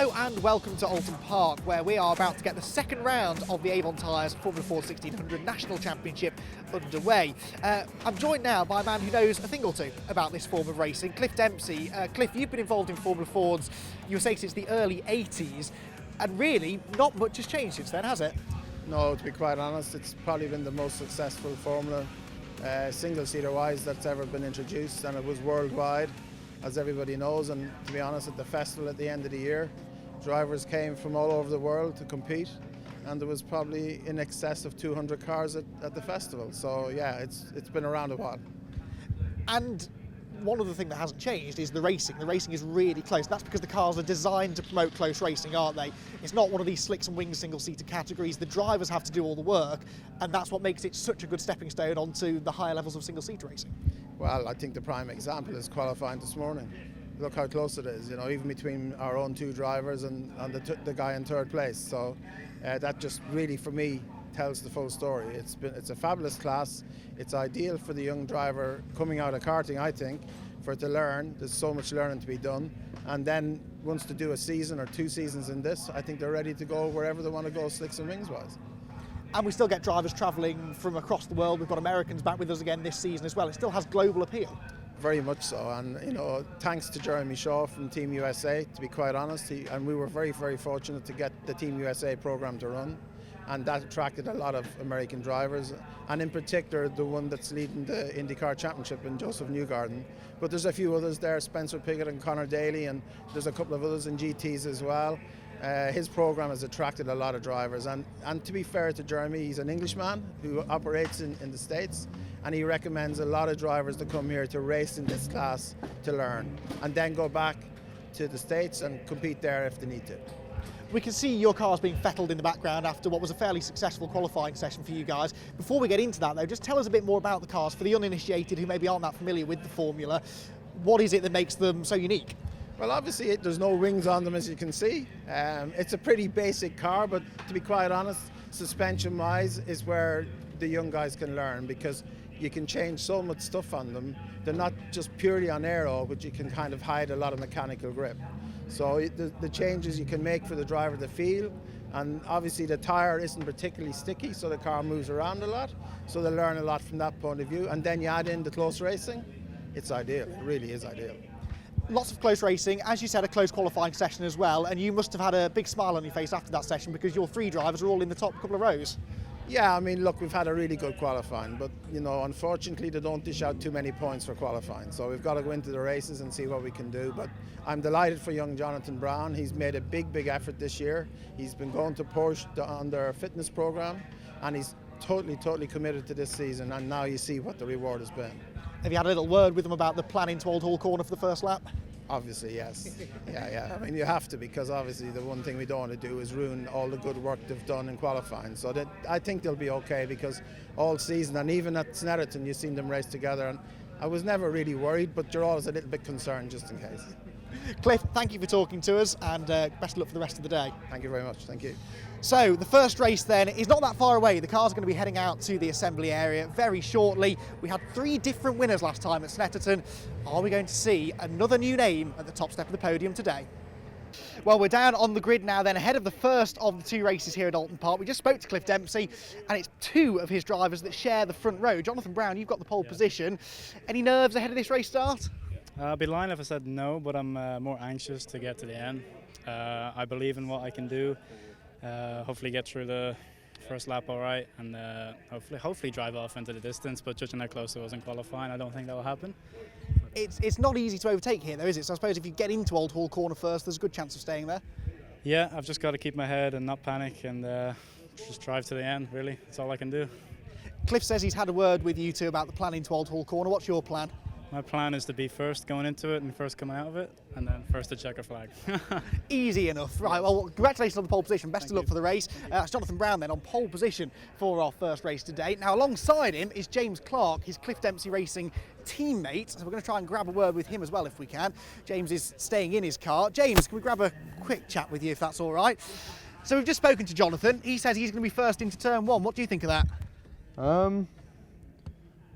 Hello and welcome to Oulton Park, where we are about to get the second round of the Avon Tyres Formula Ford 1600 National Championship underway. I'm joined now by a man who knows a thing or two about this form of racing, Cliff Dempsey. Cliff, you've been involved in Formula Fords, you were saying since the early 80s, and really not much has changed since then, has it? No, to be quite honest, it's probably been the most successful Formula single-seater wise that's ever been introduced, and it was worldwide, as everybody knows. And to be honest, at the festival at the end of the year, drivers came from all over the world to compete, and there was probably in excess of 200 cars at the festival. So yeah, it's been around a while. And one other thing that hasn't changed is the racing. The racing is really close. That's because the cars are designed to promote close racing, aren't they? It's not one of these slicks and wings single-seater categories. The drivers have to do all the work, and that's what makes it such a good stepping stone onto the higher levels of single-seater racing. Well, I think the prime example is qualifying this morning. Look how close it is, you know, even between our own two drivers and the guy in third place. So that just really, for me, tells the full story. It's a fabulous class. It's ideal for the young driver coming out of karting, I think, for it to learn. There's so much learning to be done, and then once to do a season or 2 seasons in this, I think they're ready to go wherever they want to go, slicks and wings wise. And we still get drivers travelling from across the world. We've got Americans back with us again this season as well. It still has global appeal. Very much so, and you know, thanks to Jeremy Shaw from Team USA, to be quite honest, and we were very, very fortunate to get the Team USA program to run, and that attracted a lot of American drivers, and in particular the one that's leading the IndyCar Championship in Joseph Newgarden. But there's a few others there, Spencer Pigot and Connor Daly, and there's a couple of others in GTs as well. His program has attracted a lot of drivers, and to be fair to Jeremy, he's an Englishman who operates in the States, and he recommends a lot of drivers to come here to race in this class to learn, and then go back to the States and compete there if they need to. We can see your cars being fettled in the background after what was a fairly successful qualifying session for you guys. Before we get into that though, just tell us a bit more about the cars for the uninitiated who maybe aren't that familiar with the formula. What is it that makes them so unique? Well, obviously there's no wings on them, as you can see. It's a pretty basic car, but to be quite honest, suspension-wise is where the young guys can learn, because you can change so much stuff on them. They're not just purely on aero, but you can kind of hide a lot of mechanical grip. So the changes you can make for the driver to feel, and obviously the tyre isn't particularly sticky, so the car moves around a lot, so they learn a lot from that point of view. And then you add in the close racing, it's ideal, it really is ideal. Lots of close racing, as you said, a close qualifying session as well, and you must have had a big smile on your face after that session because your 3 drivers are all in the top couple of rows. Yeah, I mean, look, we've had a really good qualifying, but, you know, unfortunately they don't dish out too many points for qualifying, so we've got to go into the races and see what we can do. But I'm delighted for young Jonathan Brown. He's made a big effort this year. He's been going to Porsche on their fitness program, and he's totally committed to this season, and now you see what the reward has been. Have you had a little word with them about the plan into Old Hall Corner for the first lap? Obviously, yes. Yeah. I mean, you have to, because obviously the one thing we don't want to do is ruin all the good work they've done in qualifying. So I think they'll be okay, because all season, and even at Snetterton, you've seen them race together, and I was never really worried, but you're always a little bit concerned just in case. Cliff, thank you for talking to us, and best of luck for the rest of the day. Thank you very much. Thank you. So the first race then is not that far away. The cars are going to be heading out to the assembly area very shortly. We had 3 different winners last time at Snetterton. Are we going to see another new name at the top step of the podium today? Well, we're down on the grid now then, ahead of the first of the 2 races here at Oulton Park. We just spoke to Cliff Dempsey, and it's 2 of his drivers that share the front row. Jonathan Brown, you've got the pole position. Any nerves ahead of this race start? I'd be lying if I said no, but I'm more anxious to get to the end. I believe in what I can do. Hopefully get through the first lap all right, and hopefully drive off into the distance, but judging how close it was in qualifying, I don't think that will happen. It's not easy to overtake here though, is it? So I suppose if you get into Old Hall Corner first, there's a good chance of staying there. Yeah, I've just got to keep my head and not panic, and just drive to the end, really. That's all I can do. Cliff says he's had a word with you 2 about the plan into Old Hall Corner. What's your plan? My plan is to be first going into it and first coming out of it, and then first to check a flag. Easy enough. Right, well, congratulations on the pole position. Best of luck for the race. That's Jonathan Brown then on pole position for our first race today. Now, alongside him is James Clark, his Cliff Dempsey Racing teammate. So we're going to try and grab a word with him as well if we can. James is staying in his car. James, can we grab a quick chat with you if that's all right? So we've just spoken to Jonathan. He says he's going to be first into turn 1. What do you think of that?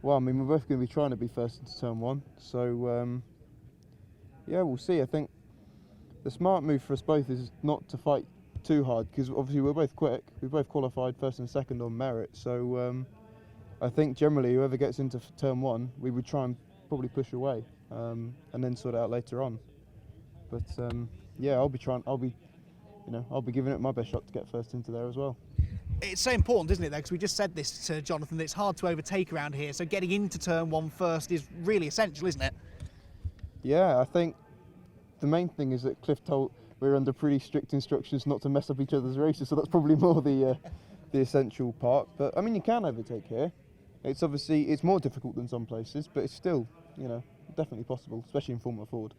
Well, I mean, we're both going to be trying to be first into turn 1, so yeah, we'll see. I think The smart move for us both is not to fight too hard, because obviously we're both quick. We both qualified first and second on merit, so I think generally whoever gets into turn one, we would try and probably push away and then sort it out later on. But yeah, I'll be giving it my best shot to get first into there as well. It's so important, isn't it, though, because we just said this to Jonathan, that it's hard to overtake around here, so getting into turn one first is really essential, isn't it? Yeah, I think the main thing is that Cliff told we're under pretty strict instructions not to mess up each other's races, so that's probably more the essential part. But I mean, you can overtake here. It's more difficult than some places, but it's still, definitely possible, especially in Formula Ford.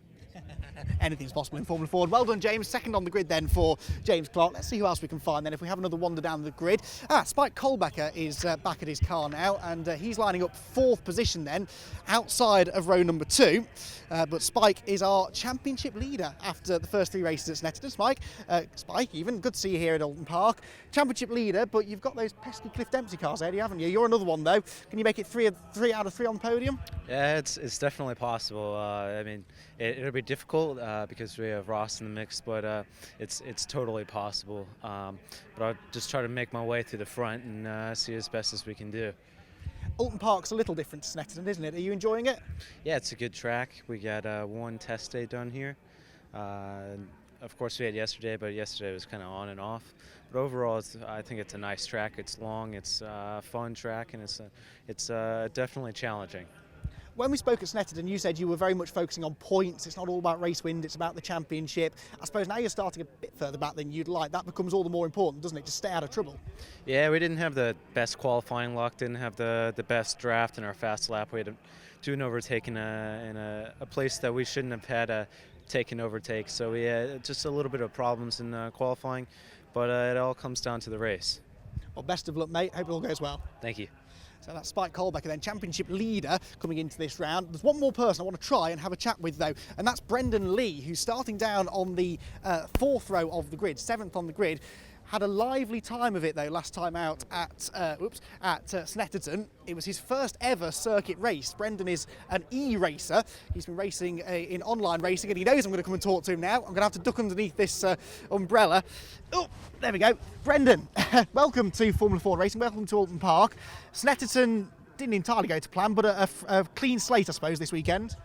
Anything's possible in Formula Ford. Well done, James. Second on the grid then for James Clark. Let's see who else we can find then if we have another wander down the grid. Spike Colbecker is back at his car now, and he's lining up 4th position then, outside of row number 2. But Spike is our championship leader after the first 3 races at Snetterton. Spike, even good to see you here at Oulton Park. Championship leader, but you've got those pesky Cliff Dempsey cars there, haven't you? You're another one though. Can you make it 3 out of 3 on the podium? Yeah, it's definitely possible. I mean, it'll be difficult because we have Ross in the mix, but it's totally possible. But I'll just try to make my way through the front and see as best as we can do. Oulton Park's a little different to Snetterton, isn't it? Are you enjoying it? Yeah, it's a good track. We got 1 test day done here. Of course, we had yesterday, but yesterday was kind of on and off. But overall, I think it's a nice track. It's long, it's a fun track, and it's definitely challenging. When we spoke at Snetterton, you said you were very much focusing on points. It's not all about race wind, it's about the championship. I suppose now you're starting a bit further back than you'd like. That becomes all the more important, doesn't it, to stay out of trouble? Yeah, we didn't have the best qualifying luck, didn't have the best draft in our fast lap. We had to do an overtake in a place that we shouldn't have had a take and overtake. So we had just a little bit of problems in qualifying, but it all comes down to the race. Well, best of luck, mate. Hope it all goes well. Thank you. So that's Spike Colbecker then, championship leader coming into this round. There's one more person I want to try and have a chat with though, and that's Brendan Lee, who's starting down on the 4th row of the grid, 7th on the grid. Had a lively time of it though last time out at Snetterton. It was his first ever circuit race. Brendan is an e-racer. He's been racing in online racing, and he knows I'm going to come and talk to him now. I'm going to have to duck underneath this umbrella. Oh, there we go. Brendan, welcome to Formula Ford Racing. Welcome to Oulton Park. Snetterton didn't entirely go to plan, but a clean slate, I suppose, this weekend.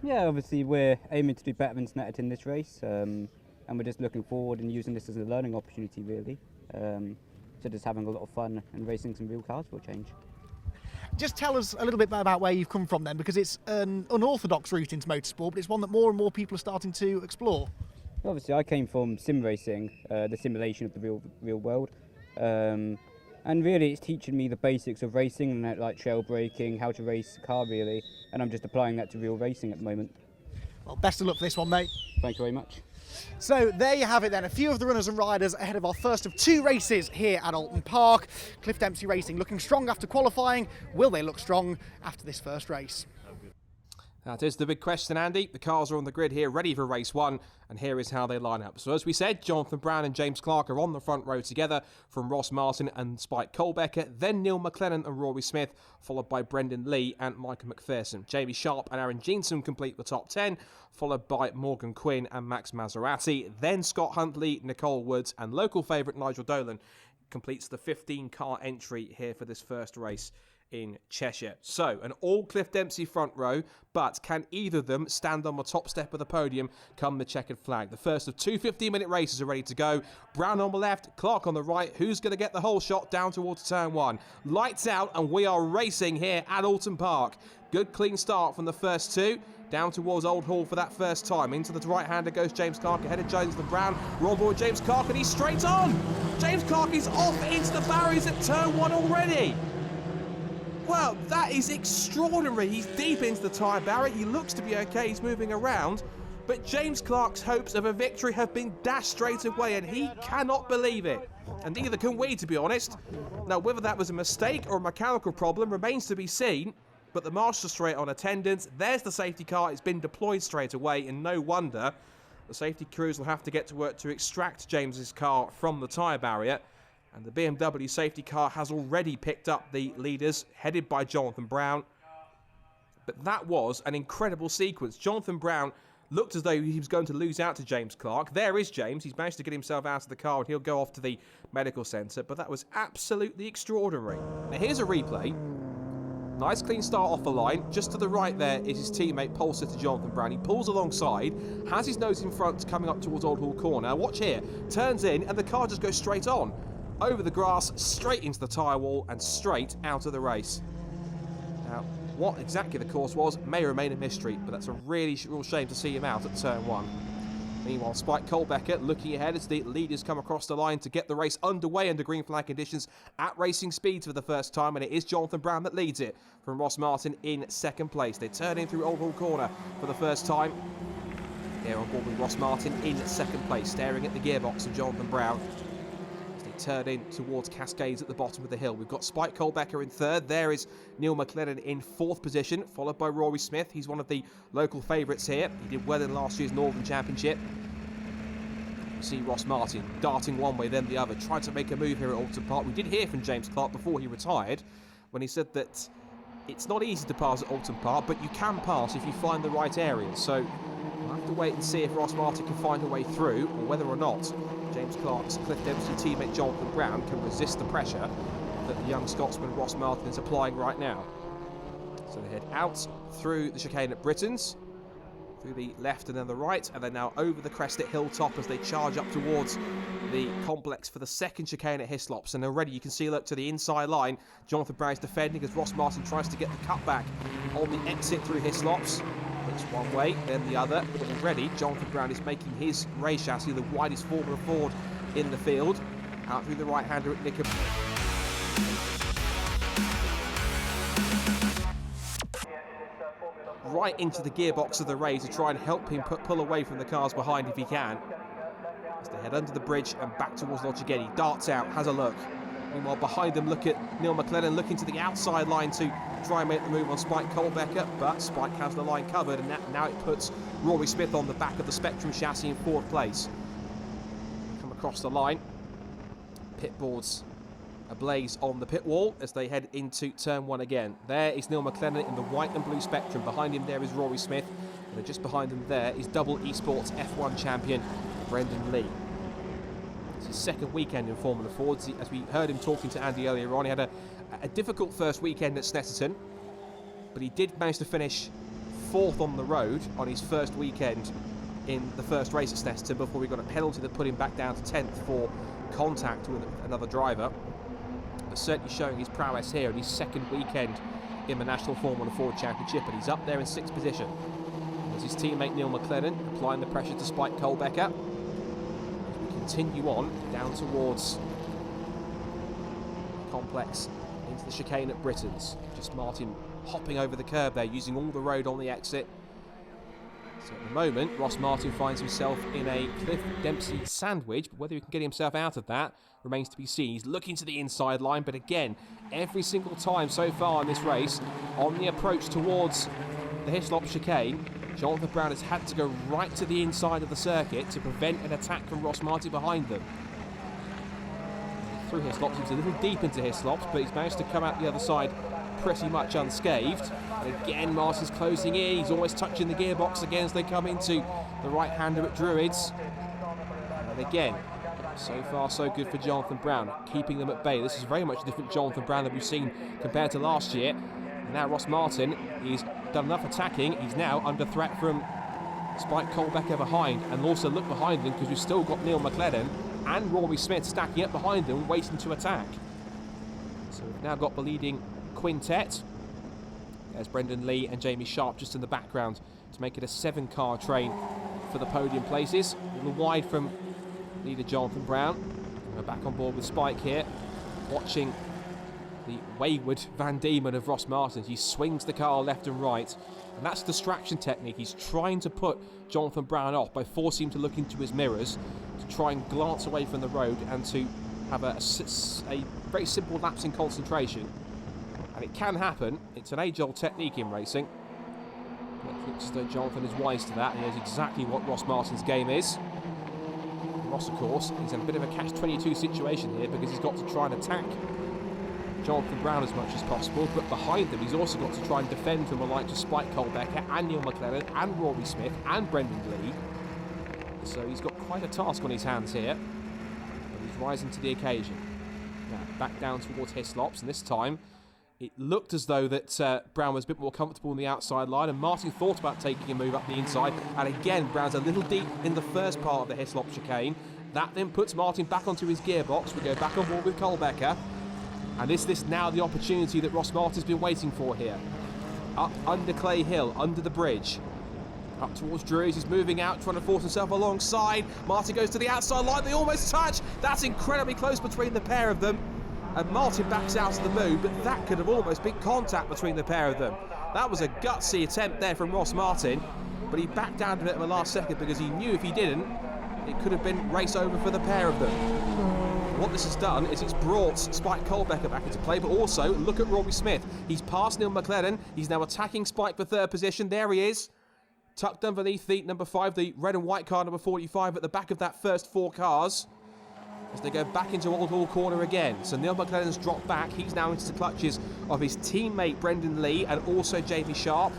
Yeah, obviously we're aiming to do better than Snetterton this race. And we're just looking forward and using this as a learning opportunity, really. So just having a lot of fun and racing some real cars for a change. Just tell us a little bit about where you've come from then, because it's an unorthodox route into motorsport, but it's one that more and more people are starting to explore. Obviously, I came from sim racing, the simulation of the real world. And really, it's teaching me the basics of racing, and like trail braking, how to race a car, really. And I'm just applying that to real racing at the moment. Well, best of luck for this one, mate. Thank you very much. So there you have it then, a few of the runners and riders ahead of our first of 2 races here at Oulton Park. Cliff Dempsey Racing looking strong after qualifying. Will they look strong after this first race? That is the big question, Andy. The cars are on the grid here, ready for race 1, and here is how they line up. So as we said, Jonathan Brown and James Clark are on the front row together from Ross Martin and Spike Colbecker, then Neil McLennan and Rory Smith, followed by Brendan Lee and Michael McPherson. Jamie Sharp and Aaron Jeanson complete the top 10, followed by Morgan Quinn and Max Maserati. Then Scott Huntley, Nicole Woods and local favourite Nigel Dolan completes the 15-car entry here for this first race in Cheshire. So, an all Cliff Dempsey front row, but can either of them stand on the top step of the podium come the checkered flag? The first of 2 15-minute races are ready to go. Brown on the left, Clark on the right. Who's going to get the whole shot down towards turn 1? Lights out, and we are racing here at Oulton Park. Good clean start from the first 2. Down towards Old Hall for that first time. Into the right-hander goes James Clark ahead of Jonathan Brown. We're on board James Clark, and he's straight on. James Clark is off into the barriers at turn 1 already. Well, that is extraordinary. He's deep into the tyre barrier. He looks to be okay. He's moving around. But James Clark's hopes of a victory have been dashed straight away, and he cannot believe it. And neither can we, to be honest. Now, whether that was a mistake or a mechanical problem remains to be seen. But the marshal's straight on attendance. There's the safety car. It's been deployed straight away, and no wonder. The safety crews will have to get to work to extract James's car from the tyre barrier. And the BMW safety car has already picked up the leaders, headed by Jonathan Brown. But that was an incredible sequence. Jonathan Brown looked as though he was going to lose out to James Clark. There is James. He's managed to get himself out of the car and he'll go off to the medical centre, but that was absolutely extraordinary. Now here's a replay. Nice clean start off the line. Just to the right there is his teammate, pole sitter Jonathan Brown. He pulls alongside, has his nose in front coming up towards Old Hall Corner. Now watch here, turns in and the car just goes straight on. Over the grass, straight into the tyre wall and straight out of the race. Now, what exactly the course was may remain a mystery, but that's a real shame to see him out at turn 1. Meanwhile, Spike Colbecker looking ahead as the leaders come across the line to get the race underway under green flag conditions at racing speeds for the first time, and it is Jonathan Brown that leads it from Ross Martin in second place. They turn in through Old Hall Corner for the first time. They're on board with Ross Martin in second place, staring at the gearbox of Jonathan Brown as they turn in towards Cascades at the bottom of the hill. We've got Spike Colbecker in third. There is Neil McLennan in fourth position, followed by Rory Smith. He's one of the local favourites here. He did well in last year's Northern Championship. You see Ross Martin darting one way then the other, trying to make a move here at Oulton Park. We did hear from James Clark before he retired when he said that it's not easy to pass at Oulton Park, but you can pass if you find the right areas. So we'll have to wait and see if Ross Martin can find a way through, or whether or not James Clark's Cliff Dempsey teammate Jonathan Brown can resist the pressure that the young Scotsman Ross Martin is applying right now. So they head out through the chicane at Britons, through the left and then the right, and then now over the crest at Hilltop as they charge up towards the complex for the second chicane at Hislops. And already you can see, look, to the inside line, Jonathan Brown is defending as Ross Martin tries to get the cutback on the exit through Hislops. It's one way, then the other, but already Jonathan Brown is making his race chassis the widest Formula Ford in the field, out through the right-hander at Nickham. Right into the gearbox of the race to try and help him pull away from the cars behind if he can. As they head under the bridge and back towards Lodge again, he darts out, has a look. Meanwhile, behind them, look at Neil McLennan looking to the outside line to try and make the move on Spike Colbecker, but Spike has the line covered, and now it puts Rory Smith on the back of the Spectrum chassis in fourth place. Come across the line, pit boards ablaze on the pit wall as they head into turn 1 again. There is Neil McLennan in the white and blue Spectrum. Behind him there is Rory Smith, and just behind him there is double esports F1 champion Brendan Lee. It's his second weekend in Formula Ford. As we heard him talking to Andy earlier on, he had a difficult first weekend at Snetterton, but he did manage to finish 4th on the road on his first weekend in the first race at Snetterton before we got a penalty that put him back down to 10th for contact with another driver. But certainly showing his prowess here in his second weekend in the National Formula Ford Championship, and he's up there in 6th position. There's his teammate Neil McLennan applying the pressure to Spike Colbecker. Continue on down towards the complex into the chicane at Britons. Just Martin hopping over the curb there, using all the road on the exit. So at the moment, Ross Martin finds himself in a Cliff Dempsey sandwich, but whether he can get himself out of that remains to be seen. He's looking to the inside line, but again, every single time so far in this race, on the approach towards the Hislop chicane, Jonathan Brown has had to go right to the inside of the circuit to prevent an attack from Ross Martin behind them. Through Hislops, he was a little deep into Hislops, but he's managed to come out the other side pretty much unscathed. And again, Martin's closing in. He's almost touching the gearbox again as they come into the right-hander at Druids. And again, so far so good for Jonathan Brown, keeping them at bay. This is very much a different Jonathan Brown that we've seen compared to last year. And now Ross Martin, he's done enough attacking. He's now under threat from Spike Colbecker behind. And also look behind them because we've still got Neil McLennan and Rory Smith stacking up behind them, waiting to attack. So we've now got the leading quintet. There's Brendan Lee and Jamie Sharp just in the background to make it a 7-car train for the podium places. A little wide from leader Jonathan Brown. We're back on board with Spike here, watching the wayward Van Diemen of Ross Martin. He swings the car left and right, and that's distraction technique. He's trying to put Jonathan Brown off by forcing him to look into his mirrors, to try and glance away from the road and to have a very simple lapse in concentration. And it can happen. It's an age-old technique in racing. But it looks as though Jonathan is wise to that. He knows exactly what Ross Martin's game is. Ross, of course, is in a bit of a catch-22 situation here because he's got to try and attack Jonathan Brown as much as possible, but behind them he's also got to try and defend from the likes of Spike Colbecker and Neil McLaren and Rory Smith and Brendan Lee. So he's got quite a task on his hands here, but he's rising to the occasion. Now back down towards Hislops, and this time it looked as though that Brown was a bit more comfortable on the outside line, and Martin thought about taking a move up the inside, and again Brown's a little deep in the first part of the Hislop chicane. That then puts Martin back onto his gearbox. We go back on board with Colbecker. And is this now the opportunity that Ross Martin's been waiting for here? Up under Clay Hill, under the bridge. Up towards Drews, he's moving out, trying to force himself alongside. Martin goes to the outside line, they almost touch. That's incredibly close between the pair of them. And Martin backs out of the move, but that could have almost been contact between the pair of them. That was a gutsy attempt there from Ross Martin, but he backed down to it in the last second because he knew if he didn't, it could have been race over for the pair of them. What this has done is it's brought Spike Colbecker back into play, but also look at Rory Smith. He's past Neil McLaren. He's now attacking Spike for third position. There he is, tucked underneath the number 5, the red and white car number 45 at the back of that first 4 cars as they go back into Old Hall Corner again. So Neil McLaren's dropped back. He's now into the clutches of his teammate Brendan Lee and also Jamie Sharp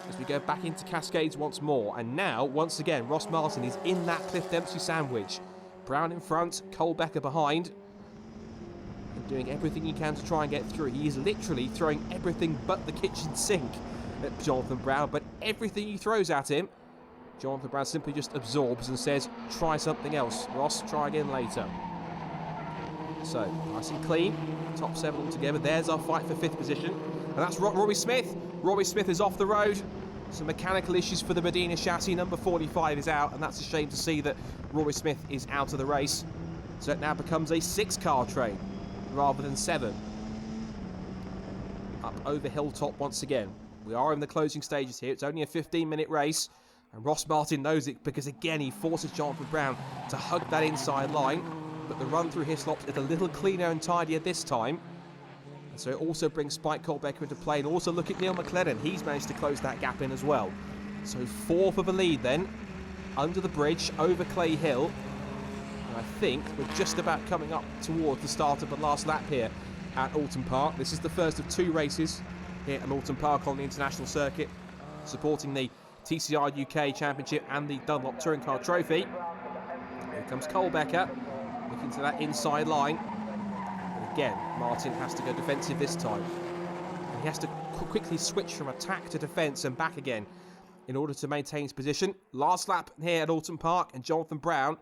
as we go back into Cascades once more. And now, once again, Ross Martin is in that Cliff Dempsey sandwich. Brown in front, Colbecker behind, and doing everything he can to try and get through. He is literally throwing everything but the kitchen sink at Jonathan Brown, but everything he throws at him, Jonathan Brown simply just absorbs and says, try something else. Ross, try again later. So, nice and clean, top 7 altogether. There's our fight for 5th position, and that's Rory Smith. Rory Smith is off the road. Some mechanical issues for the Medina chassis. Number 45 is out, and that's a shame to see that Rory Smith is out of the race. So it now becomes a 6-car train rather than 7. Up over Hilltop once again. We are in the closing stages here. It's only a 15-minute race, and Ross Martin knows it because, again, he forces Jonathan Brown to hug that inside line. But the run through Hislops is a little cleaner and tidier this time. And so it also brings Spike Colbecker into play, and also look at Neil McLaren. He's managed to close that gap in as well. So 4 for the lead then, under the bridge, over Clay Hill. And I think we're just about coming up towards the start of the last lap here at Oulton Park. This is the first of 2 races here at Oulton Park on the international circuit, supporting the TCR UK Championship and the Dunlop Touring Car Trophy. Here comes Colbecker, looking to that inside line. Again, Martin has to go defensive this time. And he has to quickly switch from attack to defence and back again in order to maintain his position. Last lap here at Oulton Park, and Jonathan Brown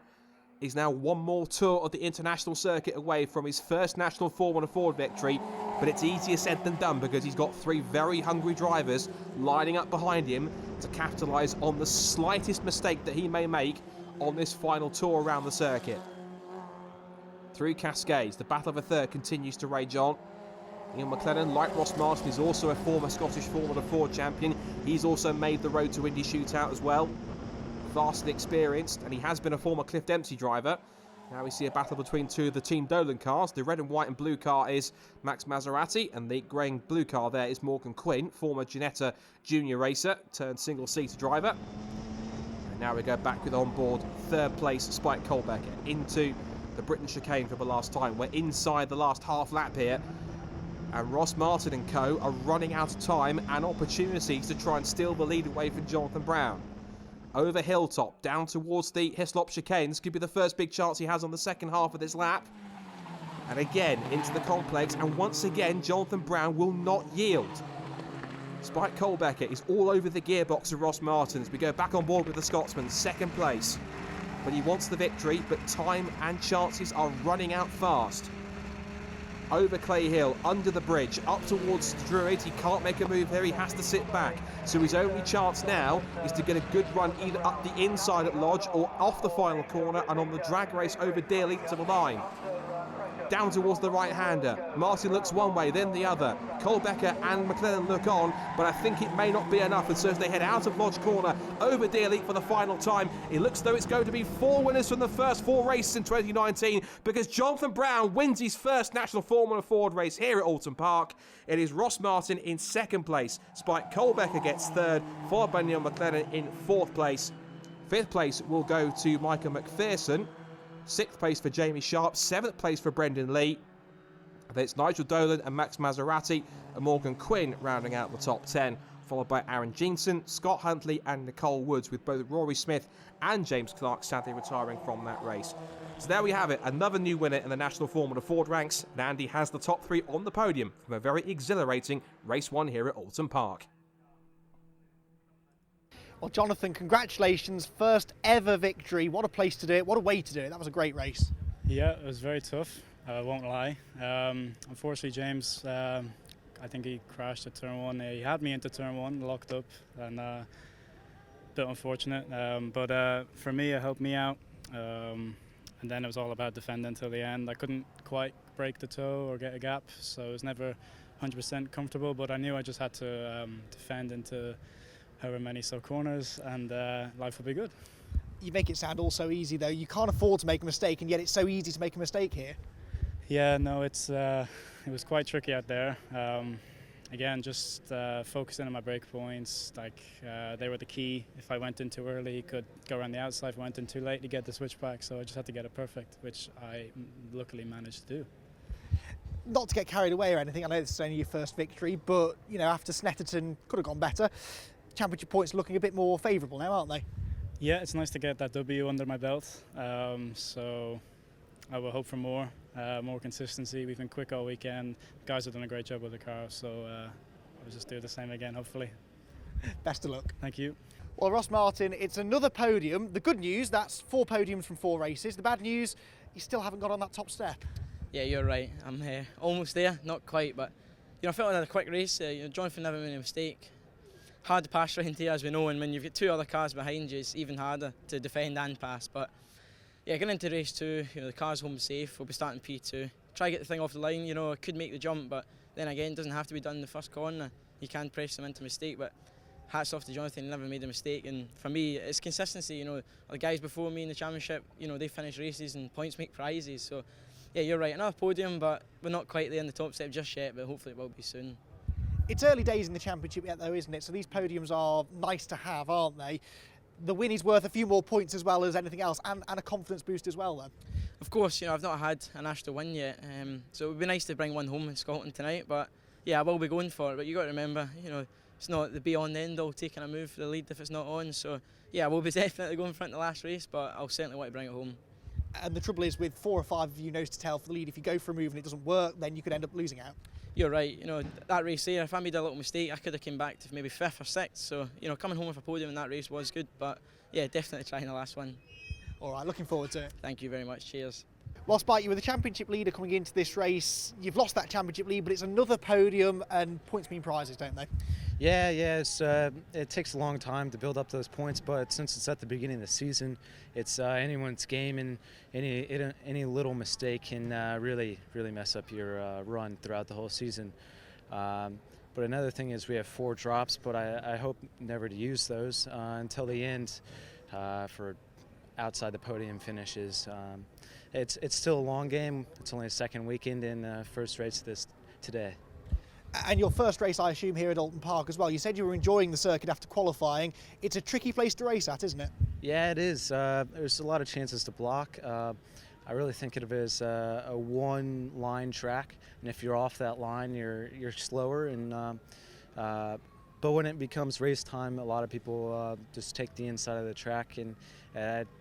is now one more tour of the international circuit away from his first national Formula Ford victory. But it's easier said than done because he's got 3 very hungry drivers lining up behind him to capitalise on the slightest mistake that he may make on this final tour around the circuit. Through Cascades, the battle of a third continues to rage on. Neil McLaren, like Ross Martin, is also a former Scottish Formula Ford champion. He's also made the road to Indy Shootout as well. Vastly experienced, and he has been a former Cliff Dempsey driver. Now we see a battle between 2 of the Team Dolan cars. The red and white and blue car is Max Maserati, and the grey and blue car there is Morgan Quinn, former Ginetta junior racer, turned single-seater driver. And now we go back with on board 3rd place Spike Colbecker into the Britain chicane for the last time. We're inside the last half lap here, and Ross Martin and co are running out of time and opportunities to try and steal the lead away from Jonathan Brown. Over Hilltop, down towards the Hislop chicane. This could be the first big chance he has on the second half of this lap. And again, into the complex, and once again, Jonathan Brown will not yield. Spike Colbecker is all over the gearbox of Ross Martin as we go back on board with the Scotsman, 2nd place. But he wants the victory, but time and chances are running out fast. Over Clay Hill, under the bridge, up towards Druid. He can't make a move here, he has to sit back. So his only chance now is to get a good run either up the inside at Lodge or off the final corner and on the drag race over Dearly to the line. Down towards the right-hander. Martin looks one way, then the other. Colbecker and McLaren look on, but I think it may not be enough. And so as they head out of Lodge Corner, over Dearly for the final time, it looks though it's going to be 4 winners from the first 4 races in 2019, because Jonathan Brown wins his first National Formula Ford race here at Oulton Park. It is Ross Martin in 2nd place. Spike Colbecker gets 3rd, followed by Neil McLaren in 4th place. 5th place will go to Michael McPherson. 6th place for Jamie Sharp, 7th place for Brendan Lee, It's Nigel Dolan and Max Maserati and Morgan Quinn rounding out the top 10, followed by Aaron Jeanson, Scott Huntley and Nicole Woods, with both Rory Smith and James Clark sadly retiring from that race. So there we have it, another new winner in the National Formula Ford ranks, and Andy has the top 3 on the podium from a very exhilarating race 1 here at Oulton Park. Well, Jonathan, congratulations, first ever victory. What a place to do it, what a way to do it. That was a great race. Yeah, it was very tough, I won't lie. Unfortunately, James, I think he crashed at turn 1. He had me into turn 1, locked up, and a bit unfortunate. But for me, it helped me out. And then it was all about defending until the end. I couldn't quite break the toe or get a gap, so it was never 100% comfortable, but I knew I just had to defend into however many corners, and life will be good. You make it sound all so easy though. You can't afford to make a mistake, and yet it's so easy to make a mistake here. Yeah, no, it was quite tricky out there. Again, just focusing on my break points, they were the key. If I went in too early, he could go around the outside. If I went in too late, to get the switchback, so I just had to get it perfect, which I luckily managed to do. Not to get carried away or anything, I know this is only your first victory, but you know, after Snetterton could have gone better. Championship points looking a bit more favourable now, aren't they? Yeah, it's nice to get that W under my belt, so I will hope for more consistency. We've been quick all weekend. Guys have done a great job with the car, so I'll just do the same again, hopefully. Best of luck. Thank you. Well, Ross Martin, it's another podium. The good news, that's 4 podiums from 4 races. The bad news, you still haven't got on that top step. Yeah, you're right. I'm almost there, not quite, but you know, I felt like a quick race. Jonathan never made a mistake. Hard to pass right here, as we know, and when you've got 2 other cars behind you, it's even harder to defend and pass. But yeah, getting into race 2, you know, the car's home safe. We'll be starting P2. Try to get the thing off the line. You know, I could make the jump, but then again, it doesn't have to be done in the first corner. You can press them into mistake, but hats off to Jonathan. He never made a mistake, and for me, it's consistency. You know, the guys before me in the championship, you know, they finish races and points make prizes. So yeah, you're right. Another podium, but we're not quite there in the top step just yet. But hopefully, it will be soon. It's early days in the championship yet though, isn't it? So these podiums are nice to have, aren't they? The win is worth a few more points as well as anything else, and a confidence boost as well then. Of course, you know, I've not had a national win yet, so it would be nice to bring one home in Scotland tonight, but yeah, I will be going for it. But you've got to remember, you know, it's not the be-on the end-all taking a move for the lead if it's not on, so yeah, I will be definitely going for it in the last race, but I'll certainly want to bring it home. And the trouble is, with 4 or 5 of you nose to tail for the lead, if you go for a move and it doesn't work, then you could end up losing out. You're right, you know, that race there, if I made a little mistake, I could have came back to maybe 5th or 6th, so, you know, coming home with a podium in that race was good, but yeah, definitely trying the last one. All right, looking forward to it. Thank you very much, cheers. Well, Spike, you were the championship leader coming into this race. You've lost that championship lead, but it's another podium, and points mean prizes, don't they? Yeah, it takes a long time to build up those points, but since it's at the beginning of the season, it's anyone's game, and any little mistake can really mess up your run throughout the whole season. But another thing is we have 4 drops, but I hope never to use those until the end for outside the podium finishes. It's still a long game. It's only a second weekend and first race today. And your first race, I assume, here at Oulton Park as well. You said you were enjoying the circuit after qualifying. It's a tricky place to race at, isn't it? Yeah, it is. There's a lot of chances to block. I really think of it as a one-line track, and if you're off that line, you're slower. And but when it becomes race time, a lot of people just take the inside of the track, and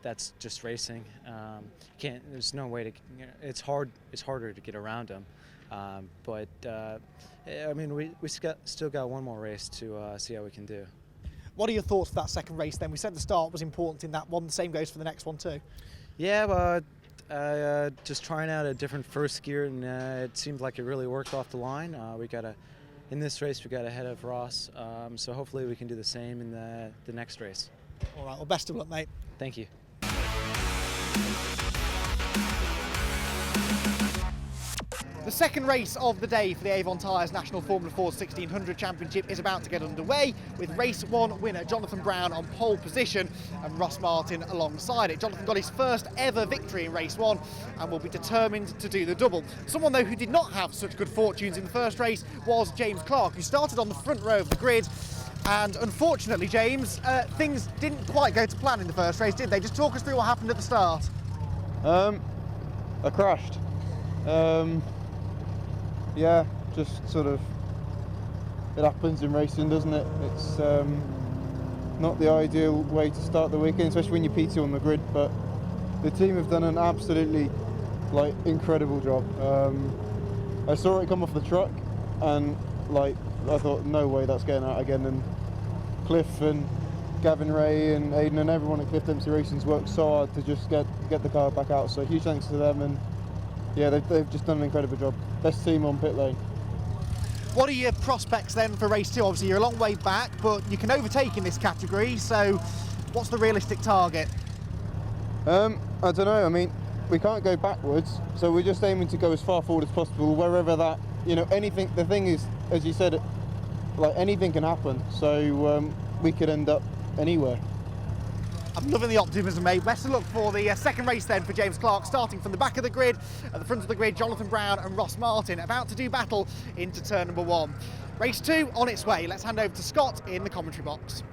that's just racing. There's no way to. It's harder to get around them. But I mean, we still got one more race to see how we can do. What are your thoughts for that second race then? We said the start was important in that one. The same goes for the next one too. Yeah, just trying out a different first gear, and it seemed like it really worked off the line. In this race, we got ahead of Ross, so hopefully we can do the same in the next race. All right, well, best of luck, mate. Thank you. The second race of the day for the Avon Tyres National Formula Ford 1600 Championship is about to get underway, with race 1 winner Jonathan Brown on pole position and Ross Martin alongside it. Jonathan got his first ever victory in race 1 and will be determined to do the double. Someone though who did not have such good fortunes in the first race was James Clark, who started on the front row of the grid. And unfortunately, James, things didn't quite go to plan in the first race, did they? Just talk us through what happened at the start. I crashed. Yeah, just sort of, it happens in racing, doesn't it? It's not the ideal way to start the weekend, especially when you're P2 on the grid, but the team have done an absolutely incredible job. I saw it come off the truck and I thought, no way that's getting out again, and Cliff and Gavin Ray and Aidan and everyone at Cliff Dempsey Racing's worked so hard to just get the car back out, so huge thanks to them, and yeah, they've just done an incredible job. Best team on pit lane. What are your prospects then for race 2? Obviously you're a long way back, but you can overtake in this category, so what's the realistic target? I don't know, I mean, we can't go backwards, so we're just aiming to go as far forward as possible, wherever that, anything. The thing is, as you said, anything can happen, so we could end up anywhere. I'm loving the optimism, mate. Best of luck for the second race then for James Clark, starting from the back of the grid. At the front of the grid, Jonathan Brown and Ross Martin about to do battle into turn number 1. Race 2 on its way. Let's hand over to Scott in the commentary box.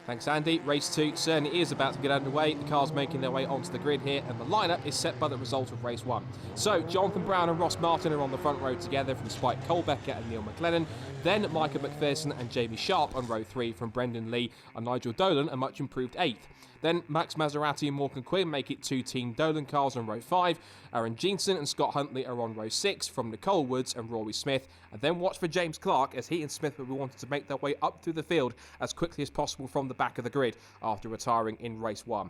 Thanks, Andy. Race 2 certainly is about to get underway. The cars making their way onto the grid here, and the lineup is set by the result of race 1. So, Jonathan Brown and Ross Martin are on the front row together from Spike Colbecker and Neil McLennan. Then Micah McPherson and Jamie Sharp on row 3 from Brendan Lee and Nigel Dolan, a much improved 8th. Then Max Maserati and Morgan Quinn make it 2 Team Dolan cars on row 5. Aaron Jeanson and Scott Huntley are on row 6 from Nicole Woods and Rory Smith. And then watch for James Clark, as he and Smith will be wanting to make their way up through the field as quickly as possible from the back of the grid after retiring in race 1.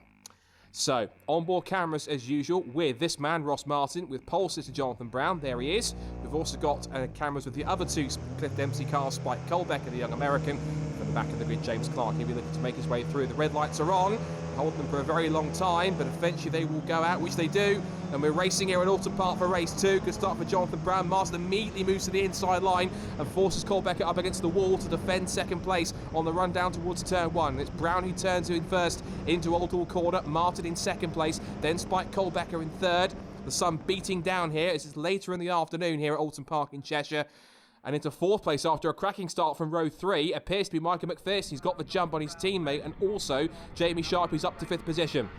So, onboard cameras as usual with this man, Ross Martin, with pole sitter Jonathan Brown. There he is. We've also got cameras with the other 2 Cliff Dempsey cars, Spike Colbecker, the young American. From the back of the grid, James Clark. He'll be looking to make his way through. The red lights are on. Hold them for a very long time, but eventually they will go out, which they do. And we're racing here at Oulton Park for race 2. Good start for Jonathan Brown. Martin immediately moves to the inside line and forces Colbecker up against the wall to defend second place on the run down towards turn 1. It's Brown who turns in first into Old Hall corner. Martin in second place, then Spike Colbecker in third. The sun beating down here as it's later in the afternoon here at Oulton Park in Cheshire. And into fourth place after a cracking start from row 3 appears to be Micah McPherson. He's got the jump on his teammate, and also Jamie Sharp, who's up to 5th position.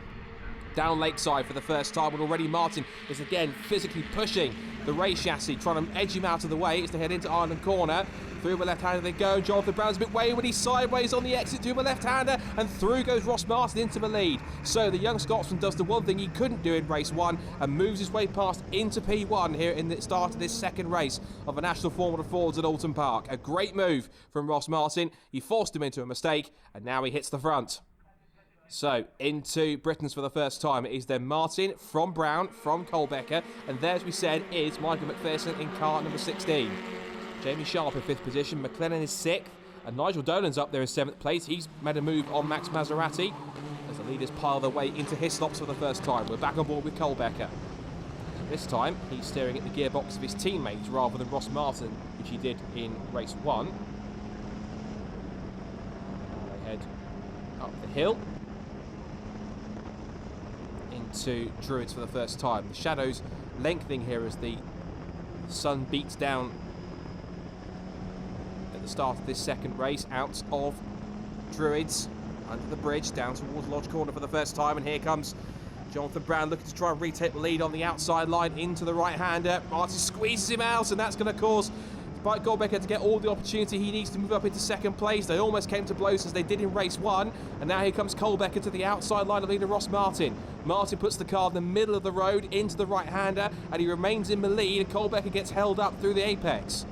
Down Lakeside for the first time, and already Martin is again physically pushing the race chassis, trying to edge him out of the way as they head into Island Corner. Through the left-hander they go. Jonathan Brown's a bit wayward. He's sideways on the exit to the left-hander, and through goes Ross Martin into the lead. So the young Scotsman does the one thing he couldn't do in race 1 and moves his way past into P1 here in the start of this second race of the National Formula Fords at Oulton Park. A great move from Ross Martin. He forced him into a mistake, and now he hits the front. So, into Britain's for the first time. It is then Martin from Brown, from Colbecker, and there, as we said, is Michael McPherson in car number 16. Jamie Sharp in 5th position, McLennan is 6th, and Nigel Dolan's up there in 7th place. He's made a move on Max Maserati as the leaders pile their way into his stops for the first time. We're back on board with Colbecker. This time, he's steering at the gearbox of his teammates rather than Ross Martin, which he did in race 1. They head up the hill into Druids for the first time. The shadows lengthening here as the sun beats down at the start of this second race out of Druids under the bridge down towards Lodge Corner for the first time, and here comes Jonathan Brown looking to try and retake the lead on the outside line into the right-hander. Martin squeezes him out, and that's going to cause Spike Colbecker to get all the opportunity he needs to move up into second place. They almost came to blows as they did in race 1, and now here comes Colbecker to the outside line of leader Ross Martin. Martin puts the car in the middle of the road into the right-hander, and he remains in the lead, and Colbecker gets held up through the apex.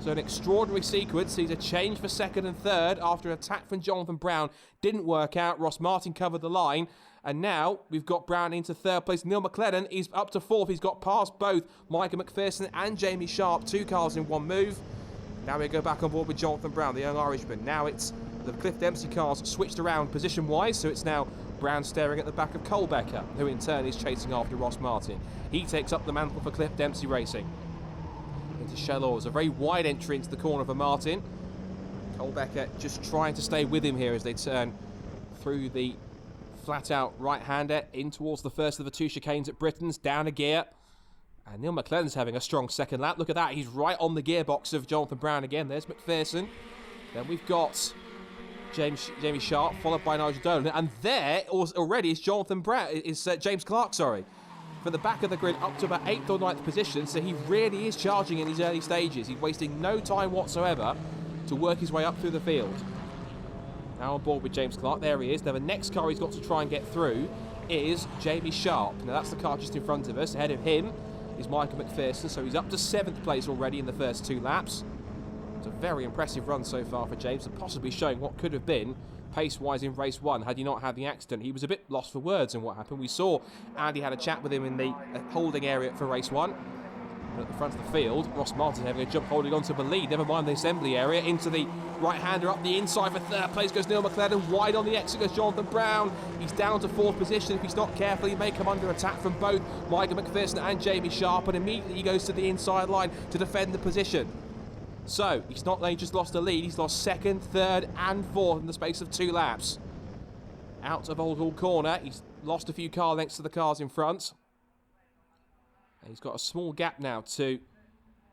So an extraordinary sequence. Sees a change for second and third after an attack from Jonathan Brown didn't work out. Ross Martin covered the line, and now we've got Brown into third place. Neil McLennan is up to 4th. He's got past both Micah McPherson and Jamie Sharp, 2 cars in 1 move. Now we go back on board with Jonathan Brown, the young Irishman. Now it's the Cliff Dempsey cars switched around position-wise, so it's now Brown staring at the back of Colbecker, who in turn is chasing after Ross Martin. He takes up the mantle for Cliff Dempsey Racing. Into Shellors, a very wide entry into the corner for Martin. Colbecker just trying to stay with him here as they turn through the flat-out right-hander in towards the first of the 2 chicanes at Britain's, down a gear. And Neil McLennan's having a strong second lap. Look at that, he's right on the gearbox of Jonathan Brown again. There's McPherson. Then we've got Jamie Sharp, followed by Nigel Dolan. And there already is Jonathan Brown, is James Clark, sorry. from the back of the grid up to about 8th or 9th position, so he really is charging in these early stages. He's wasting no time whatsoever to work his way up through the field. Now on board with James Clark, there he is. Now the next car he's got to try and get through is Jamie Sharp. Now that's the car just in front of us. Ahead of him is Michael McPherson, so he's up to 7th place already in the first 2 laps. It's a very impressive run so far for James, and possibly showing what could have been pace-wise in race 1 had he not had the accident. He was a bit lost for words in what happened. We saw Andy had a chat with him in the holding area for race 1. At the front of the field, Ross Martin having a jump holding on to the lead, never mind the assembly area, into the right-hander up the inside. For 3rd place goes Neil McLaren, wide on the exit goes Jonathan Brown. He's down to 4th position. If he's not careful, he may come under attack from both Michael McPherson and Jamie Sharp, and immediately he goes to the inside line to defend the position. So, he's not only just lost the lead, he's lost 2nd, 3rd and 4th in the space of 2 laps. Out of Old Hall Corner, he's lost a few car lengths to the cars in front. And he's got a small gap now to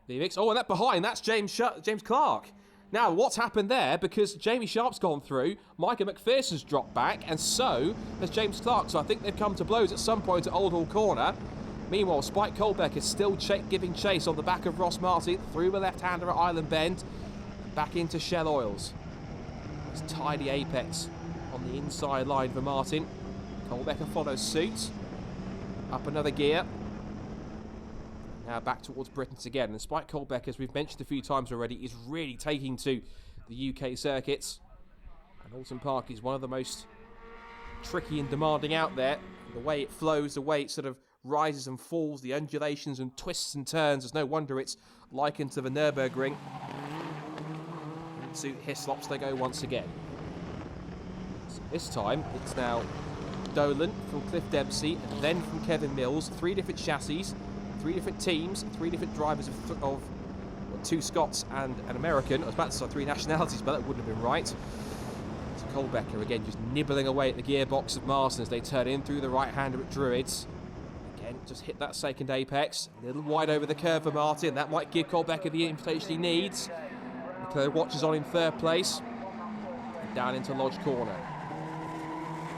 the mix. Oh, and that behind, that's James Clark. Now, what's happened there, because Jamie Sharp's gone through, Micah McPherson's dropped back, and so has James Clark. So I think they've come to blows at some point at Old Hall Corner. Meanwhile, Spike Colbeck is still giving chase on the back of Ross Martin through the left-hander at Island Bend, back into Shell Oils. It's tidy apex on the inside line for Martin. Colbeck follows suit. Up another gear. Now back towards Britain's again. And Spike Colbeck, as we've mentioned a few times already, is really taking to the UK circuits. And Oulton Park is one of the most tricky and demanding out there. The way it flows, the way it sort of rises and falls, the undulations and twists and turns. There's no wonder it's likened to the Nürburgring. Into Hislops they go once again. So this time it's now Dolan from Cliff Dempsey and then from Kevin Mills. 3 different chassis, 3 different teams, 3 different drivers of 2 Scots and an American. I was about to say 3 nationalities, but that wouldn't have been right. So Colbecker again just nibbling away at the gearbox of Martin as they turn in through the right-hander at Druids. Just hit that 2nd apex, a little wide over the curve for Martin. That might give Colbecker the invitation he needs. McLaren watches on in 3rd place, and down into Lodge Corner.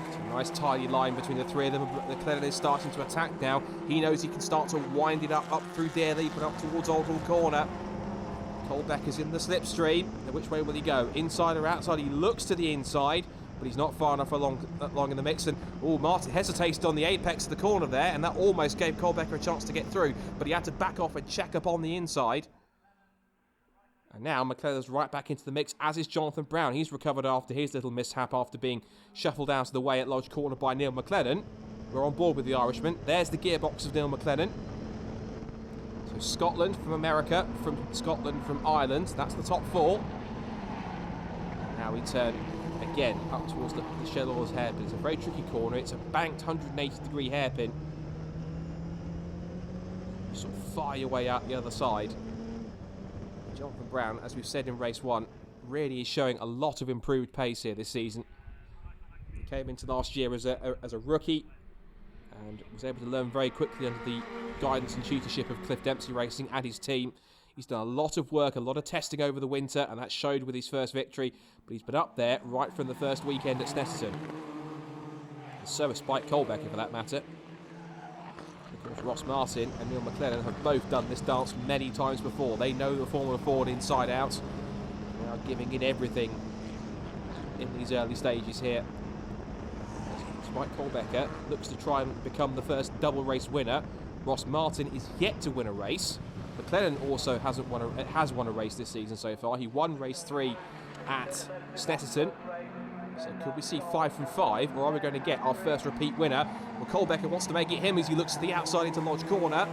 It's a nice tidy line between the 3 of them. McLaren is starting to attack now. He knows he can start to wind it up through Dearleap and up towards Old Hall Corner. Colbecker's in the slipstream. Now which way will he go? Inside or outside? He looks to the inside, but he's not far enough along in the mix. And Martin hesitated on the apex of the corner there, and that almost gave Colbecker a chance to get through, but he had to back off and check up on the inside. And now McLaren's right back into the mix, as is Jonathan Brown. He's recovered after his little mishap after being shuffled out of the way at Lodge Corner by Neil McLaren. We're on board with the Irishman. There's the gearbox of Neil McLaren. So Scotland from America, from Scotland from Ireland. That's the top 4. Now we turn again up towards the Shell Oils hairpin. It's a very tricky corner. It's a banked 180-degree hairpin. You sort of fire your way out the other side. Jonathan Brown, as we've said in race 1, really is showing a lot of improved pace here this season. He came into last year as a rookie and was able to learn very quickly under the guidance and tutorship of Cliff Dempsey Racing and his team. He's done a lot of work, a lot of testing over the winter, and that showed with his first victory. But he's been up there right from the first weekend at Snetterton. And so has Spike Colbecker, for that matter. Of course, Ross Martin and Neil McLaren have both done this dance many times before. They know the Formula Ford inside out. They are giving it everything in these early stages here. Spike Colbecker looks to try and become the first double race winner. Ross Martin is yet to win a race. McLaren also has won a race this season so far. He won race 3 at Snetterton. So could we see 5 from 5, or are we going to get our first repeat winner? Well, Colbecker wants to make it him as he looks to the outside into Lodge Corner,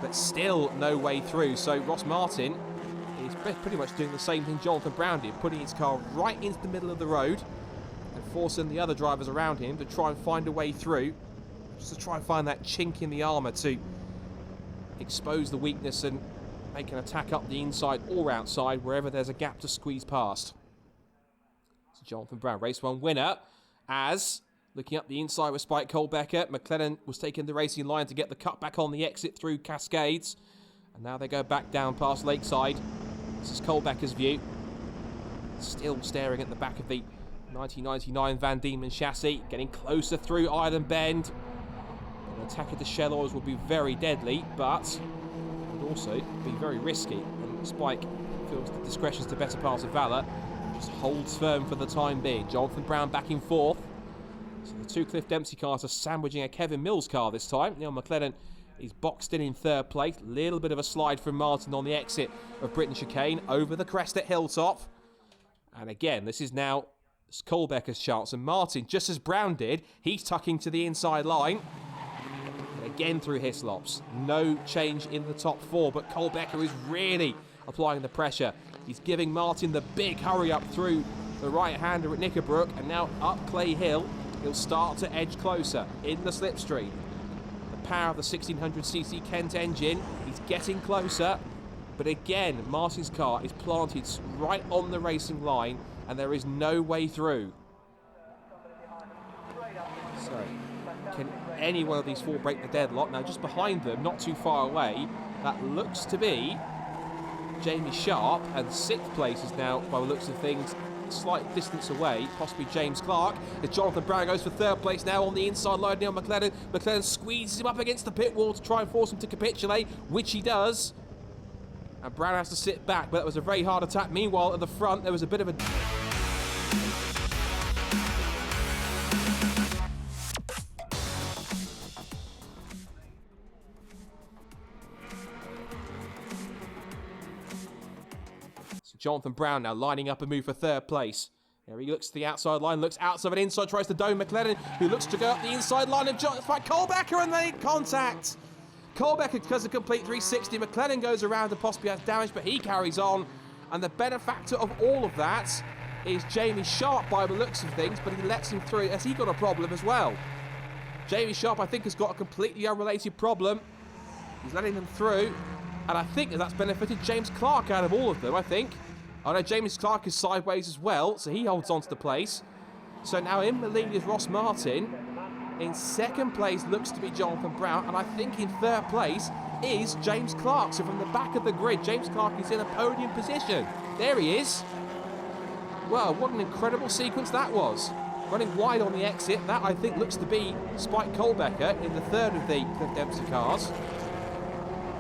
but still no way through. So Ross Martin is pretty much doing the same thing Jonathan Brown did, putting his car right into the middle of the road and forcing the other drivers around him to try and find a way through, just to try and find that chink in the armour to expose the weakness and make an attack up the inside or outside wherever there's a gap to squeeze past. So Jonathan Brown, race 1 winner, as looking up the inside with Spike Colbecker. McLaren was taking the racing line to get the cut back on the exit through Cascades, and now they go back down past Lakeside. This is Colbecker's view, still staring at the back of the 1999 Van Diemen chassis, getting closer through Island Bend. An attack of the shell oils will be very deadly, but would also be very risky. And Spike feels that discretion is the better part of valour, just holds firm for the time being. Jonathan Brown back in fourth. So the two Cliff Dempsey cars are sandwiching a Kevin Mills car this time. Neil McLennan is boxed in third place. Little bit of a slide from Martin on the exit of Britain Chicane over the crest at Hilltop. And again, this is now Kohlbecker's chance. And Martin, just as Brown did, he's tucking to the inside line. And again through Hislops. No change in the top four, but Kohlbecker is really applying the pressure. He's giving Martin the big hurry up through the right-hander at Knickerbrook, and now up Clay Hill. He'll start to edge closer in the slipstream. The power of the 1600cc Kent engine, he's getting closer, but again, Martin's car is planted right on the racing line, and there is no way through. So, can any one of these four break the deadlock? Now, just behind them, not too far away, that looks to be Jamie Sharp, and sixth place is now, by the looks of things, a slight distance away, possibly James Clark. As Jonathan Brown goes for third place now on the inside line, Neil McLennan. McLennan squeezes him up against the pit wall to try and force him to capitulate, which he does. And Brown has to sit back, but that was a very hard attack. Meanwhile, at the front, there was a bit of a... Jonathan Brown now lining up a move for third place. There he looks to the outside line, looks outside and inside, tries to dome McLennan, who looks to go up the inside line of Kohlbecker, and they contact. Kohlbecker does a complete 360. McLennan goes around and possibly has damage, but he carries on. And the benefactor of all of that is Jamie Sharp by the looks of things, but he lets him through. Has he got a problem as well? Jamie Sharp, I think, has got a completely unrelated problem. He's letting them through, and I think that's benefited James Clark out of all of them, I think. I know James Clark is sideways as well, so he holds on to the place. So now in the lead is Ross Martin. In second place looks to be Jonathan Brown, and I think in third place is James Clark. So from the back of the grid, James Clark is in a podium position. There he is. Well, what an incredible sequence that was. Running wide on the exit, that I think looks to be Spike Kohlbecker in the third of the Cliff Dempsey cars.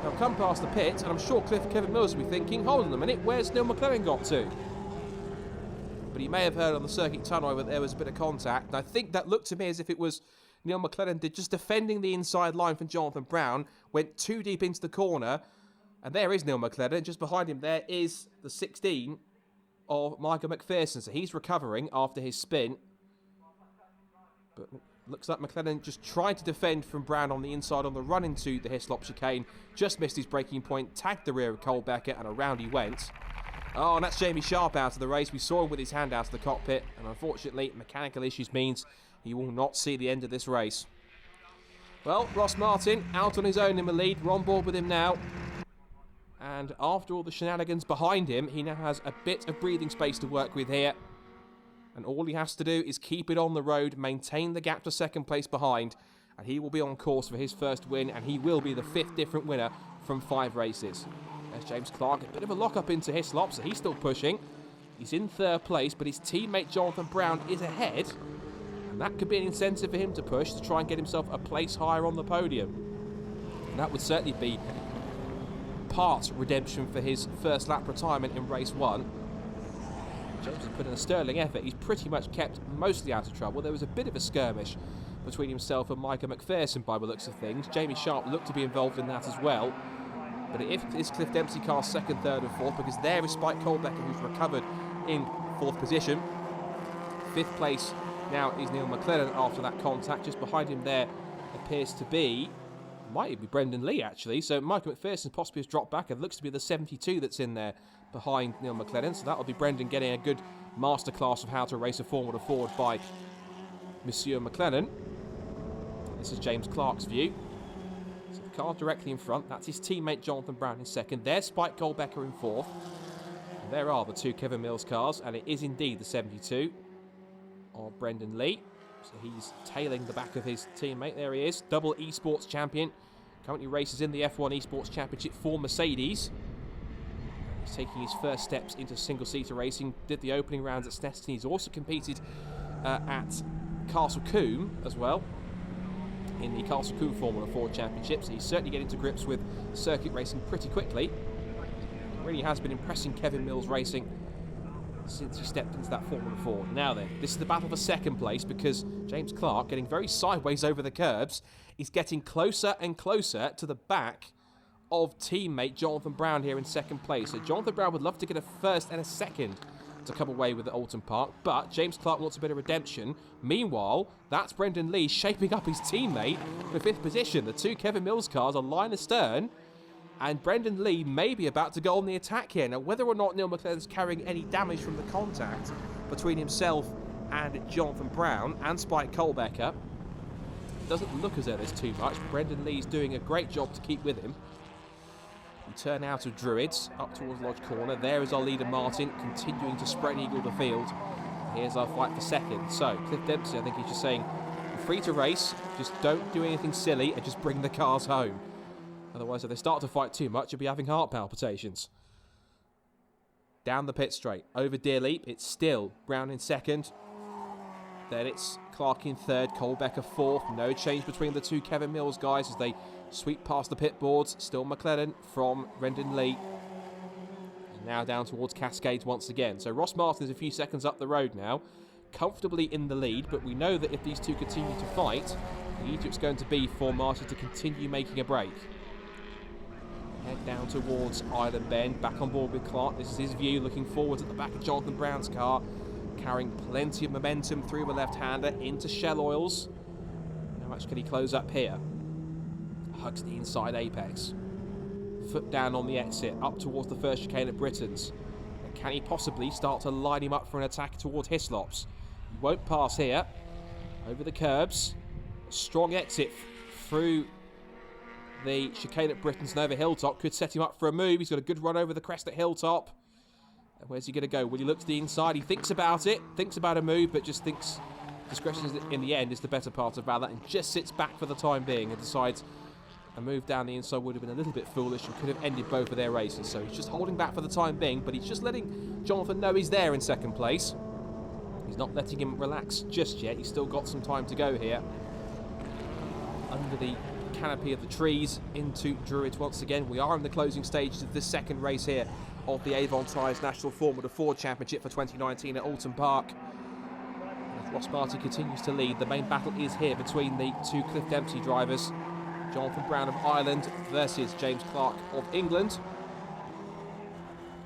They'll come past the pit, and I'm sure Kevin Mills will be thinking, hold on a minute, where's Neil McLennan got to? But he may have heard on the circuit tunnel that there was a bit of contact, and I think that looked to me as if it was Neil McLennan just defending the inside line from Jonathan Brown, went too deep into the corner, and there is Neil McLennan. Just behind him there is the 16 of Michael McPherson, so he's recovering after his spin. But looks like McLennan just tried to defend from Brown on the inside on the run into the Hislop chicane. Just missed his braking point, tagged the rear of Kohlbecker, and around he went. Oh, and that's Jamie Sharp out of the race. We saw him with his hand out of the cockpit, and unfortunately, mechanical issues means he will not see the end of this race. Well, Ross Martin out on his own in the lead. We're on board with him now. And after all the shenanigans behind him, he now has a bit of breathing space to work with here. And all he has to do is keep it on the road, maintain the gap to second place behind, and he will be on course for his first win, and he will be the fifth different winner from 5 races. There's James Clark, a bit of a lock-up into Hislop, so he's still pushing. He's in third place, but his teammate Jonathan Brown is ahead, and that could be an incentive for him to push to try and get himself a place higher on the podium. And that would certainly be part redemption for his first lap retirement in race 1. James has put in a sterling effort. He's pretty much kept mostly out of trouble. There was a bit of a skirmish between himself and Micah McPherson by the looks of things. Jamie Sharp looked to be involved in that as well. But it is Cliff Dempsey car's second, third and fourth, because there is Spike Kohlbecker, who's recovered in fourth position. Fifth place now is Neil McLennan after that contact. Just behind him there appears to be, might even be Brendan Lee actually. So Micah McPherson possibly has dropped back. It looks to be the 72 that's in there behind Neil McLennan. So that'll be Brendan getting a good masterclass of how to race a Formula Ford by Monsieur McLennan. This is James Clark's view. So the car directly in front. That's his teammate Jonathan Brown in second. There's Spike Kohlbecker in fourth. And there are the two Kevin Mills cars, and it is indeed the 72 of Brendan Lee. So he's tailing the back of his teammate. There he is, double esports champion. Currently races in the F1 Esports Championship for Mercedes. He's taking his first steps into single-seater racing. Did the opening rounds at Snetterton. He's also competed at Castle Combe as well. in the Castle Coombe Formula 4 Championships. He's certainly getting to grips with circuit racing pretty quickly. He really has been impressing Kevin Mills Racing since he stepped into that Formula 4. Now then, this is the battle for second place because James Clark, getting very sideways over the curbs, is getting closer and closer to the back of teammate Jonathan Brown here in second place. So Jonathan Brown would love to get a first and a second to come away with at Oulton Park, but James Clark wants a bit of redemption. Meanwhile, that's Brendan Lee shaping up his teammate for fifth position. The two Kevin Mills cars are line astern, and Brendan Lee may be about to go on the attack here. Now, whether or not Neil McLeod's carrying any damage from the contact between himself and Jonathan Brown and Spike Colbecker, it doesn't look as though there's too much. Brendan Lee's doing a great job to keep with him. We turn out of Druids up towards Lodge Corner. There is our leader Martin, continuing to spread eagle the field. Here's our fight for second. So Cliff Dempsey, I think he's just saying, you're free to race, just don't do anything silly and just bring the cars home. Otherwise, if they start to fight too much, you'll be having heart palpitations. Down the pit straight, over Deer Leap, it's still Brown in second. Then it's Clark in third, Colbecker fourth. No change between the two Kevin Mills guys as they sweep past the pit boards. Still McLaren from Brendan Lee. And now down towards Cascades once again. So Ross Martin is a few seconds up the road now, comfortably in the lead, but we know that if these two continue to fight, the Egypt's going to be for Martin to continue making a break. Head down towards Island Bend, back on board with Clark. This is his view, looking forwards at the back of Jonathan Brown's car, carrying plenty of momentum through the left-hander into Shell Oils. How much can he close up here? Hugs the inside apex. Foot down on the exit, up towards the first chicane at Britain's. And can he possibly start to line him up for an attack towards Hislops? He won't pass here. Over the curbs. A strong exit through the chicane at Britain's and over Hilltop could set him up for a move. He's got a good run over the crest at Hilltop. And where's he going to go? Will he look to the inside? He thinks about it, thinks about a move, but just thinks discretion in the end is the better part of valor, and just sits back for the time being and decides a move down the inside would have been a little bit foolish and could have ended both of their races. So he's just holding back for the time being, but he's just letting Jonathan know he's there in second place. He's not letting him relax just yet. He's still got some time to go here. Under the canopy of the trees into Druids once again. We are in the closing stages of this second race here of the Avon Tyres National Formula 4 Championship for 2019 at Oulton Park. As Ross Martin continues to lead, the main battle is here between the two Cliff Dempsey drivers, Jonathan Brown of Ireland versus James Clark of England.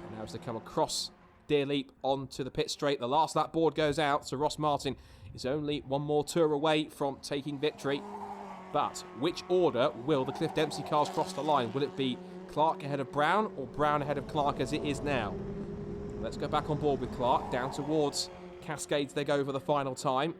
And now as they come across Deer Leap onto the pit straight, the last lap board goes out, so Ross Martin is only one more tour away from taking victory. But which order will the Cliff Dempsey cars cross the line? Will it be Clark ahead of Brown or Brown ahead of Clark as it is now? Let's go back on board with Clark. Down towards Cascades they go for the final time.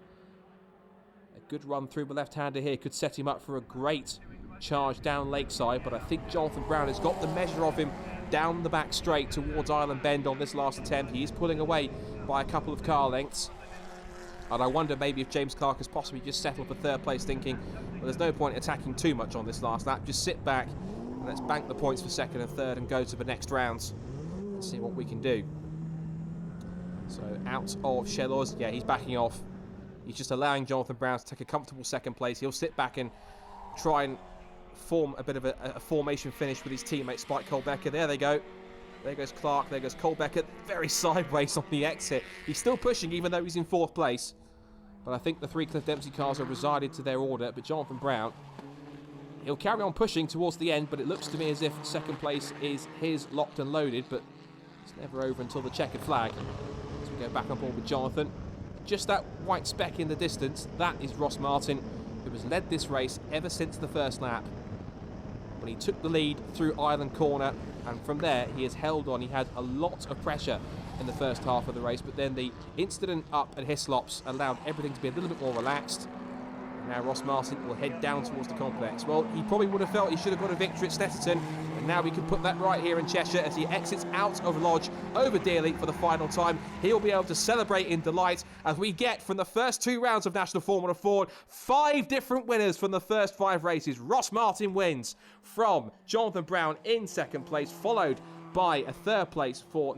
A good run through the left-hander here could set him up for a great charge down Lakeside, but I think Jonathan Brown has got the measure of him down the back straight towards Island Bend on this last attempt. He is pulling away by a couple of car lengths. And I wonder maybe if James Clark has possibly just settled for third place, thinking, well, there's no point attacking too much on this last lap. Just sit back and let's bank the points for second and third and go to the next rounds and see what we can do. So out of Shellos, yeah, he's backing off. He's just allowing Jonathan Brown to take a comfortable second place. He'll sit back and try and form a bit of a formation finish with his teammate Spike Colbecker. There they go. There goes Clark, there goes Colbecker, very sideways on the exit. He's still pushing even though he's in fourth place. But I think the three Cliff Dempsey cars are resided to their order. But Jonathan Brown, he'll carry on pushing towards the end, but it looks to me as if second place is his, locked and loaded. But it's never over until the checkered flag. As we go back on board with Jonathan. Just that white speck in the distance, that is Ross Martin, who has led this race ever since the first lap. When he took the lead through Island Corner, and from there he has held on. He had a lot of pressure in the first half of the race, but then the incident up at Hislops allowed everything to be a little bit more relaxed. And now Ross Martin will head down towards the complex. Well, he probably would have felt he should have got a victory at Snetterton, and now we can put that right here in Cheshire as he exits out of Lodge over Deer Leap for the final time. He'll be able to celebrate in delight as we get from the first two rounds of National Formula 4 5 different winners from the first 5 races. Ross Martin wins from Jonathan Brown in second place, followed by a third place for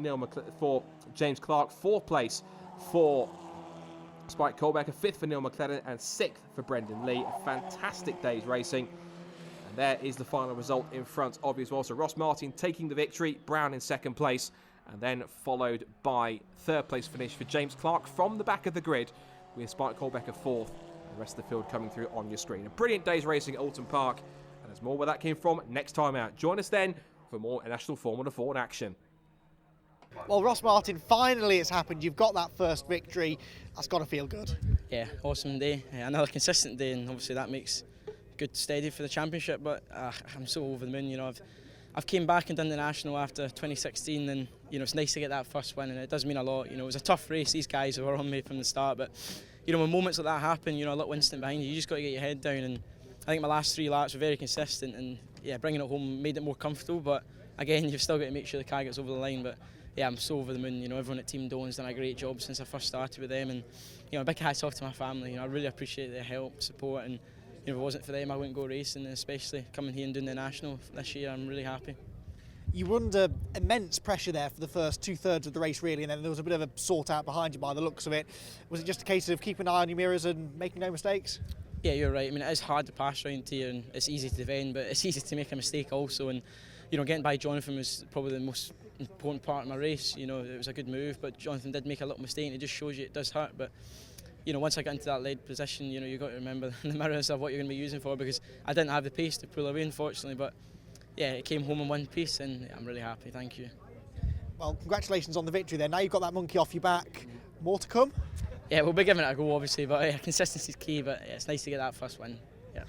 James Clark, fourth place for Spike Colbecker, 5th for Neil McLennan, and 6th for Brendan Lee. A fantastic day's racing. And there is the final result in front of you as well. So Ross Martin taking the victory, Brown in 2nd place, and then followed by 3rd place finish for James Clark from the back of the grid, with Spike Colbecker 4th, and the rest of the field coming through on your screen. A brilliant day's racing at Oulton Park, and there's more where that came from next time out. Join us then for more National Formula Ford action. Well, Ross Martin, finally it's happened. You've got that first victory. That's got to feel good. Yeah, awesome day. Another consistent day, and obviously that makes good steady for the championship. But I'm so over the moon. You know, I've came back and done the national after 2016, and you know it's nice to get that first win, and it does mean a lot. You know, it was a tough race. These guys were on me from the start, but you know when moments like that happen, you know a little instant behind you, you just got to get your head down. And I think my last 3 laps were very consistent, and yeah, bringing it home made it more comfortable. But again, you've still got to make sure the car gets over the line. But yeah, I'm so over the moon. You know, everyone at Team Doan's done a great job since I first started with them, and you know, a big hats off to my family. You know, I really appreciate their help, support, and you know, if it wasn't for them, I wouldn't go racing. And especially coming here and doing the national this year, I'm really happy. You were under immense pressure there for the first 2/3 of the race, really, and then there was a bit of a sort out behind you by the looks of it. Was it just a case of keeping an eye on your mirrors and making no mistakes? Yeah, you're right. I mean, it is hard to pass around here, and it's easy to defend, but it's easy to make a mistake also. And you know, getting by Jonathan was probably the most important part of my race. You know, it was a good move, but Jonathan did make a little mistake, and it just shows you it does hurt. But you know, once I got into that lead position, you know, you got to remember the mirrors of what you're going to be using for, because I didn't have the pace to pull away, unfortunately. But yeah, it came home in one piece, and I'm really happy. Thank you. Well, congratulations on the victory there. Now you've got that monkey off your back. More to come? Yeah, we'll be giving it a go, obviously, but yeah, consistency is key. But yeah, it's nice to get that first win. Yeah.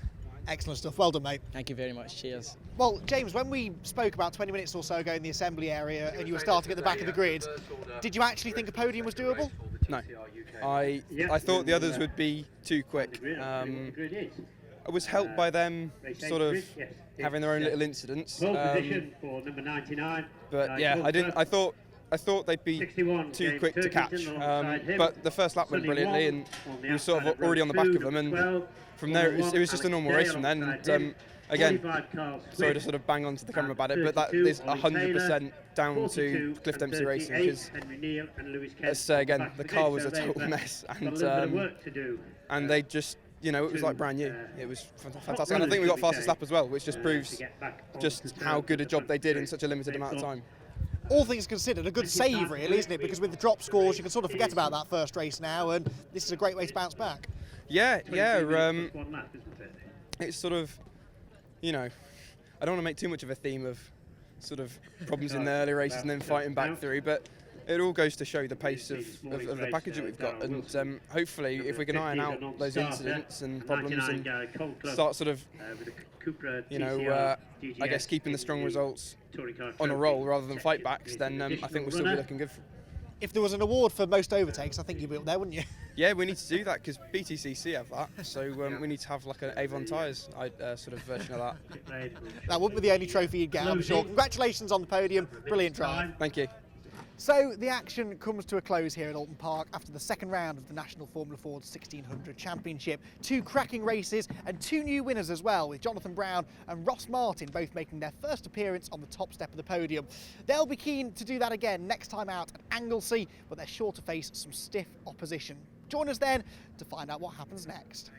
Excellent stuff. Well done, mate. Thank you very much. Cheers. Well, James, when we spoke about 20 minutes or so ago in the assembly area and you were starting at the back of the grid, did you actually think a podium was doable? No. I thought the others would be too quick. I was helped by them sort of having their own little incidents. But yeah, I thought they'd be too quick to catch. But the first lap went brilliantly, and we were sort of already on the back of them. And from there, it was just a normal race from then. And again, sorry to sort of bang onto the camera about it, but that is 100% down to Cliff Dempsey Racing, because let's say again, the car was a total mess, and they just, you know, it was like brand new. It was fantastic, and I think we got fastest lap as well, which just proves just how good a job they did in such a limited amount of time. All things considered, a good save really, isn't it? Because with the drop scores, you can sort of forget about that first race now, and this is a great way to bounce back. Yeah. It's sort of, you know, I don't want to make too much of a theme of sort of problems in the early races and then fighting back through, but it all goes to show the pace of the package that we've got, and hopefully if we can iron out those incidents and problems and start sort of, you know, I guess keeping the strong results on a roll rather than fight backs, then I think we'll still be looking good. If there was an award for most overtakes, I think you'd be up there, wouldn't you? Yeah, we need to do that because BTCC have that, so we need to have like an Avon Tyres sort of version of that. That wouldn't be the only trophy you'd get, I'm sure. Congratulations on the podium, brilliant drive. Thank you. So the action comes to a close here at Oulton Park after the second round of the National Formula Ford 1600 Championship. 2 cracking races and 2 new winners as well, with Jonathan Brown and Ross Martin both making their first appearance on the top step of the podium. They'll be keen to do that again next time out at Anglesey, but they're sure to face some stiff opposition. Join us then to find out what happens next.